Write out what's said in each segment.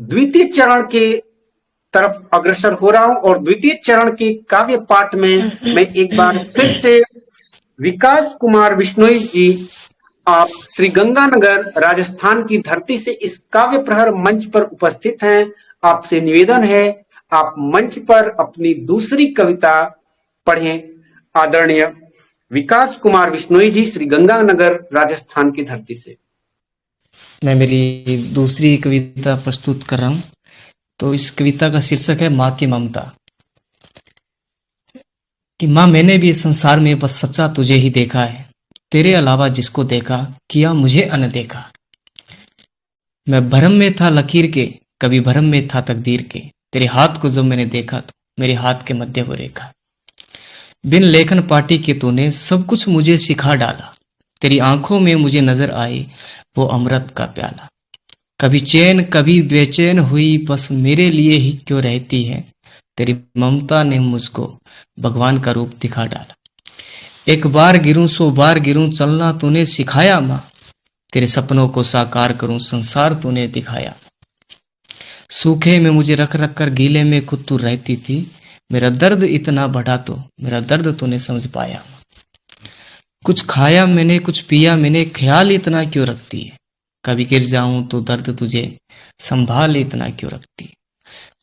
द्वितीय चरण के तरफ अग्रसर हो रहा हूं और द्वितीय चरण के काव्य पाठ में मैं एक बार फिर से विकास कुमार बिश्नोई जी, आप श्री गंगानगर राजस्थान की धरती से इस काव्य प्रहर मंच पर उपस्थित हैं। आपसे निवेदन है, आप मंच पर अपनी दूसरी कविता पढ़ें। आदरणीय विकास कुमार बिश्नोई जी, श्री गंगानगर राजस्थान की धरती से। मैं मेरी दूसरी कविता प्रस्तुत कर रहा हूँ। तो इस कविता का शीर्षक है माँ की ममता। कि माँ, मैंने भी इस संसार में बस सच्चा तुझे ही देखा है, तेरे अलावा जिसको देखा किया मुझे अनदेखा। मैं भरम में था लकीर के, कभी भरम में था तकदीर के, तेरे हाथ को जब मैंने देखा तो मेरे हाथ के मध्य वो रेखा। बिन लेखन पाटी के तूने सब कुछ मुझे सिखा डाला, तेरी आंखों में मुझे नजर आई वो अमृत का प्याला। कभी चैन कभी बेचैन हुई बस मेरे लिए ही क्यों रहती है, तेरी ममता ने मुझको भगवान का रूप दिखा डाला। एक बार गिरूं सो बार गिरूं चलना तूने सिखाया माँ, तेरे सपनों को साकार करूं संसार तूने दिखाया। सूखे में मुझे रख रख कर गीले में खुद तू रहती थी, मेरा दर्द इतना बढ़ा तो मेरा दर्द तूने समझ पाया। कुछ खाया मैंने कुछ पिया मैंने, ख्याल इतना क्यों रखती है, कभी गिर जाऊं तो दर्द तुझे संभाल इतना क्यों रखती है।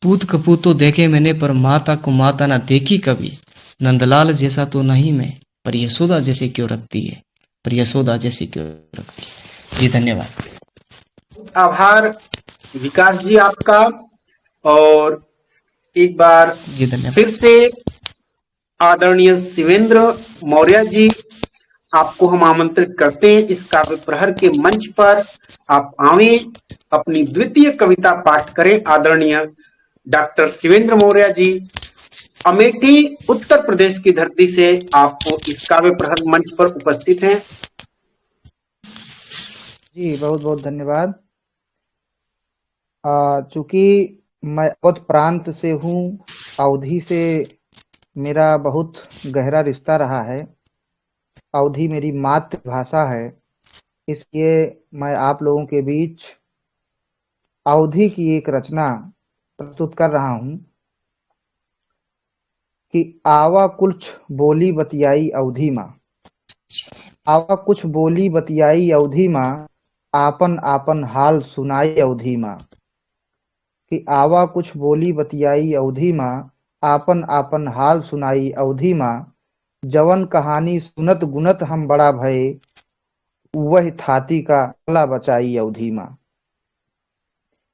पूत कपूतो देखे मैंने पर माता को माता ना देखी कभी, नंदलाल जैसा तो नहीं मैं पर यशोदा जैसे क्यों रखती है, पर यशोदा जैसे क्यों रखती है। जी धन्यवाद। आभार विकास जी आपका। और एक बार जी धन्यवाद। फिर से आदरणीय शिवेंद्र मौर्य जी, आपको हम आमंत्रित करते हैं इस काव्य प्रहर के मंच पर। आप आवें, अपनी द्वितीय कविता पाठ करें। आदरणीय डॉक्टर शिवेंद्र मौर्य जी, अमेठी उत्तर प्रदेश की धरती से आपको इस काव्य प्रहर मंच पर उपस्थित हैं। जी बहुत बहुत धन्यवाद। चूंकि मैं अवध प्रांत से हूँ, अवधी से मेरा बहुत गहरा रिश्ता रहा है, अवधी मेरी मातृभाषा है, इसलिए मैं आप लोगों के बीच अवधी की एक रचना प्रस्तुत कर रहा हूँ कि आवा कुछ बोली बतियाई अवधी माँ। आवा कुछ बोली बतियाई अवधी माँ, आपन आपन हाल सुनाई अवधी माँ। कि आवा कुछ बोली बतियाई अवधी माँ, आपन आपन हाल सुनाई अवधी माँ। जवन कहानी सुनत गुनत हम बड़ा भय, वह थाती का अला बचाई अवधी माँ।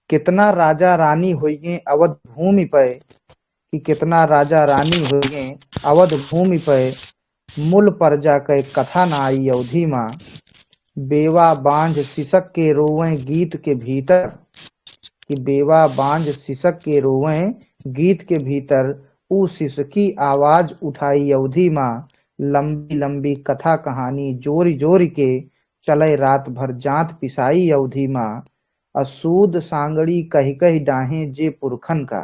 कितना राजा रानी होइए अवध भूमि पे, कि कितना राजा रानी होइए अवध भूमि पे, मूल पर जाकर कथा न आई अवधी माँ। बेवा बांझ सिसक के रोवें गीत के भीतर, कि बेवा बांझ सिसक के रोवें गीत के भीतर, ऊ सिसकी आवाज उठाई अवधी माँ। लंबी लंबी कथा कहानी जोरी जोरी के, चले रात भर जांत पिसाई अवधी माँ। असूद सांगड़ी कह कह डाहे जे पुरखन का,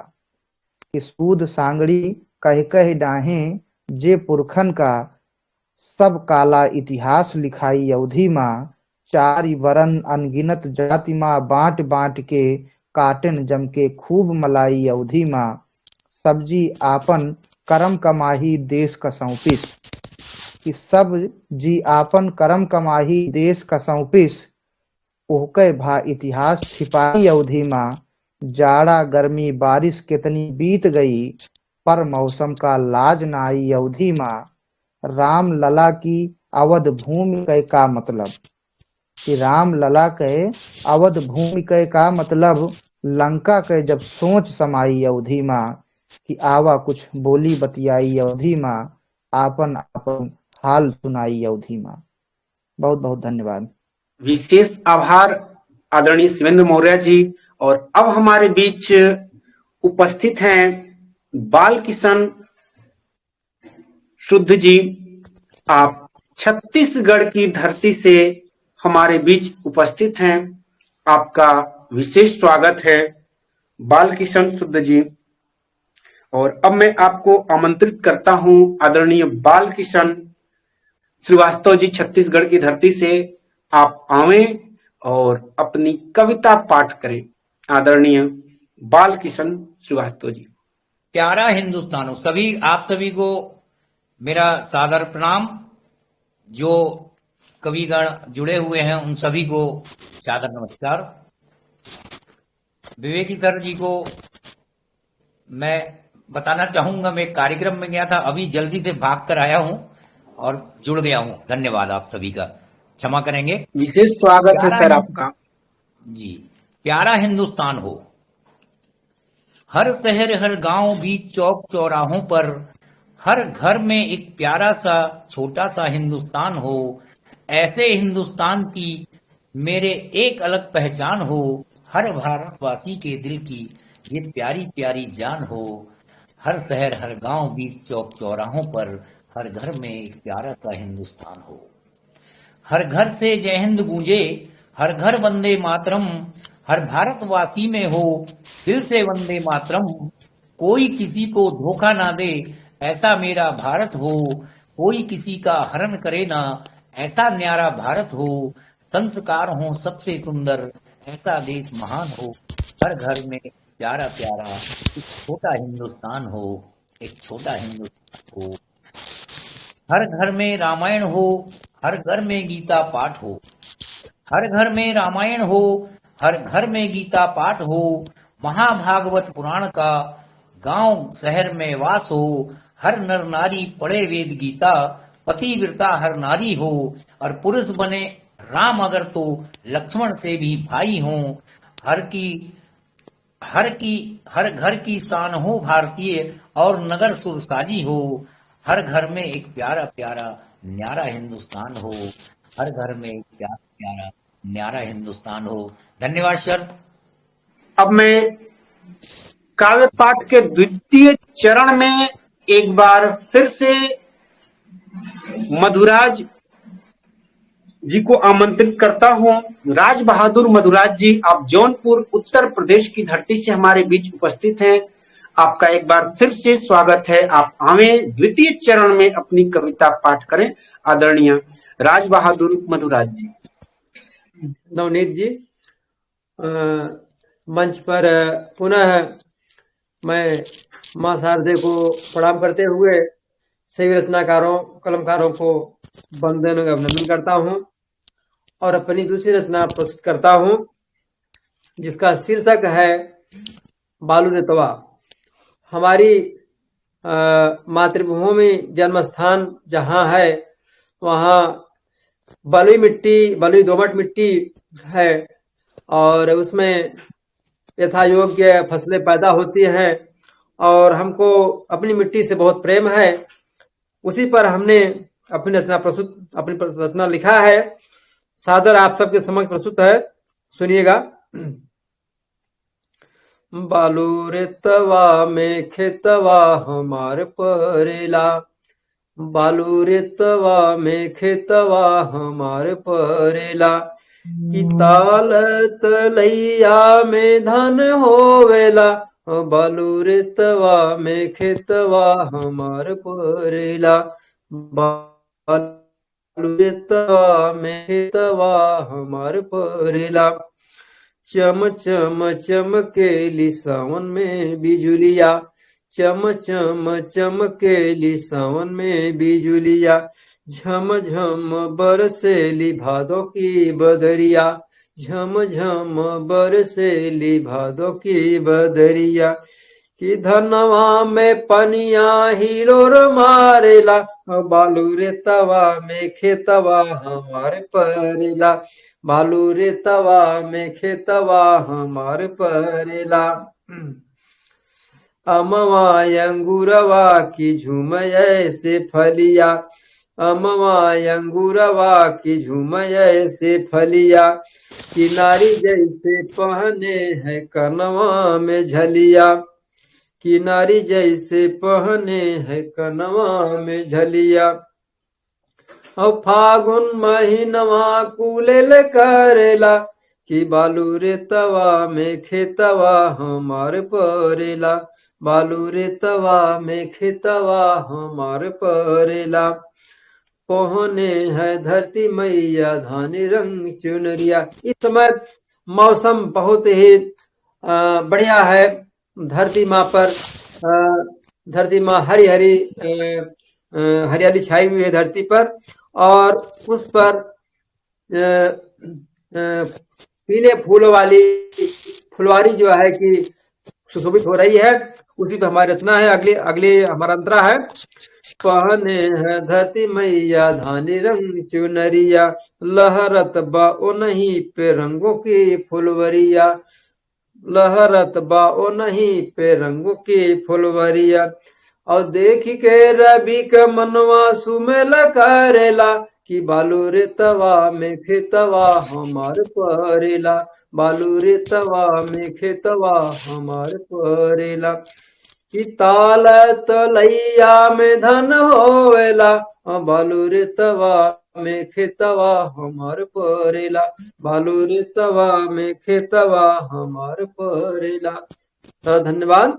कि सूद सांगड़ी कह कह डाहे जे पुरखन का, सब काला इतिहास लिखाई अवधी माँ। चारि वरन अनगिनत जाति माँ बांट बांट के, काटन जम के खूब मलाई अवधी माँ। सब्जी आपन करम कमाही देश का सौंपिस, कि सब जी आपन करम कमाही देश का सौंपिस, ओहके भा इतिहास छिपाई अवधी माँ। जाड़ा गर्मी बारिश कितनी बीत गई, पर मौसम का लाज न आई अवधी माँ। राम लला की अवध भूमि के का मतलब, कि राम लला के अवध भूमि के का मतलब, लंका के जब सोच समाई अवधी माँ। कि आवा कुछ बोली बतियाई अवधी माँ, आपन आपन हाल सुनाई अवधी माँ। बहुत बहुत धन्यवाद। विशेष आभार आदरणीय शिवेंद्र मौर्य जी। और अब हमारे बीच उपस्थित हैं बाल किशन शुद्ध जी। आप छत्तीसगढ़ की धरती से हमारे बीच उपस्थित हैं। आपका विशेष स्वागत है बाल किशन शुद्ध जी। और अब मैं आपको आमंत्रित करता हूं आदरणीय बाल किशन श्रीवास्तव जी, छत्तीसगढ़ की धरती से आप आवें और अपनी कविता पाठ करें। आदरणीय बाल किशन श्रीवास्तव जी। प्यारा हिंदुस्तान, सभी आप सभी को मेरा सादर प्रणाम। जो कविगण जुड़े हुए हैं उन सभी को सादर नमस्कार। विवेकी सर जी को मैं बताना चाहूंगा, मैं कार्यक्रम में गया था, अभी जल्दी से भाग कर आया हूं और जुड़ गया हूं। धन्यवाद आप सभी का, क्षमा करेंगे। विशेष स्वागत है प्यारा सर आपका। जी, प्यारा हिंदुस्तान हो, हर शहर हर गांव बीच चौक चौराहों पर, हर घर में एक प्यारा सा छोटा सा हिंदुस्तान हो। ऐसे हिंदुस्तान की मेरे एक अलग पहचान हो, हर भारतवासी के दिल की ये प्यारी प्यारी जान हो। हर शहर हर गांव बीच चौक चौराहों पर, हर घर में एक प्यारा सा हिंदुस्तान हो। हर घर से जय हिंद गूंजे, हर घर वंदे मातरम, हर भारतवासी में हो दिल से वंदे मातरम। कोई किसी को धोखा ना दे, ऐसा मेरा भारत हो। कोई किसी का हरण करे ना, ऐसा न्यारा भारत हो। संस्कार हो सबसे सुंदर, ऐसा देश महान हो। हर घर में प्यारा प्यारा एक छोटा हिंदुस्तान हो, एक छोटा हिंदुस्तान हो। हर घर में रामायण हो, हर घर में गीता पाठ हो। हर घर में रामायण हो, हर घर में गीता पाठ हो। महाभागवत पुराण का गांव शहर में वास हो। हर नर नारी पढ़े वेद गीता, पतिव्रता हर नारी हो। और पुरुष बने राम अगर तो लक्ष्मण से भी भाई हो। हर की हर घर की शान हो भारतीय, और नगर सुरसाजी हो। हर घर में एक प्यारा प्यारा न्यारा हिंदुस्तान हो। हर घर में एक प्यारा प्यारा न्यारा हिंदुस्तान हो। धन्यवाद सर। अब मैं काव्य पाठ के द्वितीय चरण में एक बार फिर से मधुराज जी को आमंत्रित करता हूं। राज बहादुर मधुराज जी, आप जौनपुर उत्तर प्रदेश की धरती से हमारे बीच उपस्थित हैं। आपका एक बार फिर से स्वागत है। आप हमें द्वितीय चरण में अपनी कविता पाठ करें। आदरणीय राज बहादुर मधुराज जी। नवनीत जी, मंच पर पुनः मैं मां शारदे को प्रणाम करते हुए सभी रचनाकारों कलमकारों को वंदन और अभिनंदन करता हूं और अपनी दूसरी रचना प्रस्तुत करता हूं, जिसका शीर्षक है बालू रे तवा। हमारी मातृभूमि जन्म स्थान जहाँ है, वहाँ बलुई मिट्टी, बलुई दोमट मिट्टी है और उसमें यथा योग्य फसलें पैदा होती हैं और हमको अपनी मिट्टी से बहुत प्रेम है। उसी पर हमने अपनी रचना लिखा है। सादर आप सबके समक्ष प्रस्तुत है, सुनिएगा। बालू रे तवा में खेतवा हमार परेला, बालू रे तवा में खेतवा हमार परेला। कि ताल तलैया में धन होवेला, बालू रे तवा में खेतवा हमार परेला। बालू रे तवा में खेतवा हमार परेला। चम चम चमकेली सावन में बिजुलिया, चम चम चमकेली सावन में बिजुलिया। झम झम बरसेली भादों की बदरिया, झम झम बरसेली भादों की बदरिया। कि धनवा में पनिया हिलोर मारेला, बालू रे तवा में खेतवा हमार परेला। बालू रे तवा में खेतवा हमार परेला। अमवा अंगूरवा की झूम ऐसे फलिया, अमवा अंगूरवा की झूम ऐसे फलिया। किनारी जैसे पहने है कनवा में झलिया, किनारी जैसे पहने है कनवा में झलिया। और फागुन महीनवा कुलेल करेला, कि बालू रे तवा में खेतवा हमार परेला। बालू रे तवा में खेतवा हमार परेला। पहने है धरती मैया धानी रंग चुनरिया। इस समय मौसम बहुत ही बढ़िया है। धरती माँ पर धरती माँ हरी हरी हरियाली छाई हुई है धरती पर, और उस पर पीले फूलों वाली फुलवारी जो है कि सुशोभित हो रही है, उसी पे हमारी रचना है। अगले अगले हमारा अंतरा है। पहने है धरती मैया धानी रंग चुनरिया, लहरत बा ओ नहीं पे रंगों की फुलवरिया, लहरत बा ओ नहीं पे रंगों की फुलवरिया। और देख के रवि के मनवा सुमेल करेला, कि बालू रे तवा में खेतवा हमार परेला, बालू रे तवा में खेतवा हमार परेला। कि ताल तलैया में धन होवेला, बालू रे तवा में खेतवा हमार परेला, बालू रे तवा में खेतवा हमार परेला। सर धन्यवाद।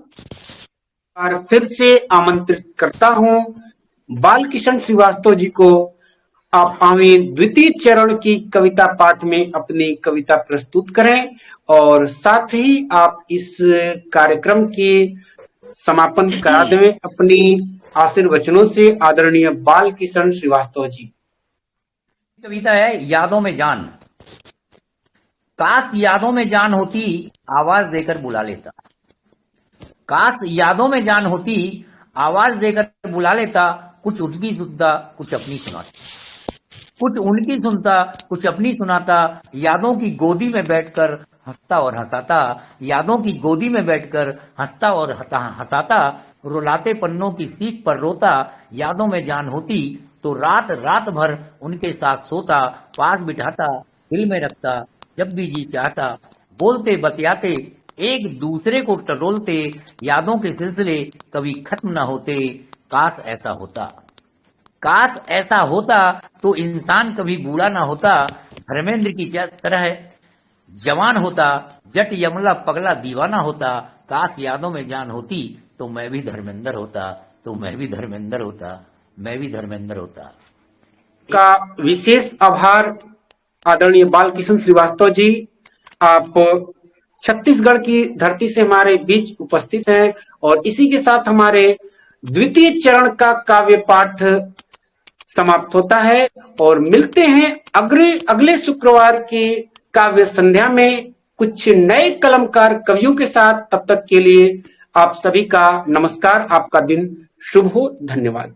और फिर से आमंत्रित करता हूं बाल किशन श्रीवास्तव जी को, आप आवे द्वितीय चरण की कविता पाठ में अपनी कविता प्रस्तुत करें, और साथ ही आप इस कार्यक्रम की समापन करा दें अपनी आशीर्वचनों से। आदरणीय बाल किशन श्रीवास्तव जी। कविता है यादों में जान। काश यादों में जान होती, आवाज देकर बुला लेता। काश यादों में जान होती, आवाज देकर बुला लेता। कुछ उनकी सुनता, कुछ अपनी सुनाता, कुछ उनकी सुनता, कुछ अपनी सुनाता। यादों की गोदी में बैठकर हंसता और हंसाता, यादों की गोदी में बैठकर हंसता और हंसाता। रुलाते पन्नों की सीट पर रोता, यादों में जान होती तो रात रात भर उनके साथ सोता। पास बिठाता, दिल में रखता, जब भी जी चाहता। बोलते बतियाते, एक दूसरे को टटोलते, यादों के सिलसिले कभी खत्म न होते। काश ऐसा होता, काश ऐसा होता तो इंसान कभी बूढ़ा ना होता। धर्मेंद्र की तरह जवान होता, जट यमला पगला दीवाना होता। काश यादों में जान होती तो मैं भी धर्मेंद्र होता, तो मैं भी धर्मेंद्र होता, मैं भी धर्मेंद्र होता। का विशेष आभार आदरणीय बाल किशन श्रीवास्तव जी। आप छत्तीसगढ़ की धरती से हमारे बीच उपस्थित हैं, और इसी के साथ हमारे द्वितीय चरण का काव्य पाठ समाप्त होता है। और मिलते हैं अगले शुक्रवार की काव्य संध्या में कुछ नए कलमकार कवियों के साथ। तब तक के लिए आप सभी का नमस्कार, आपका दिन शुभ हो। धन्यवाद।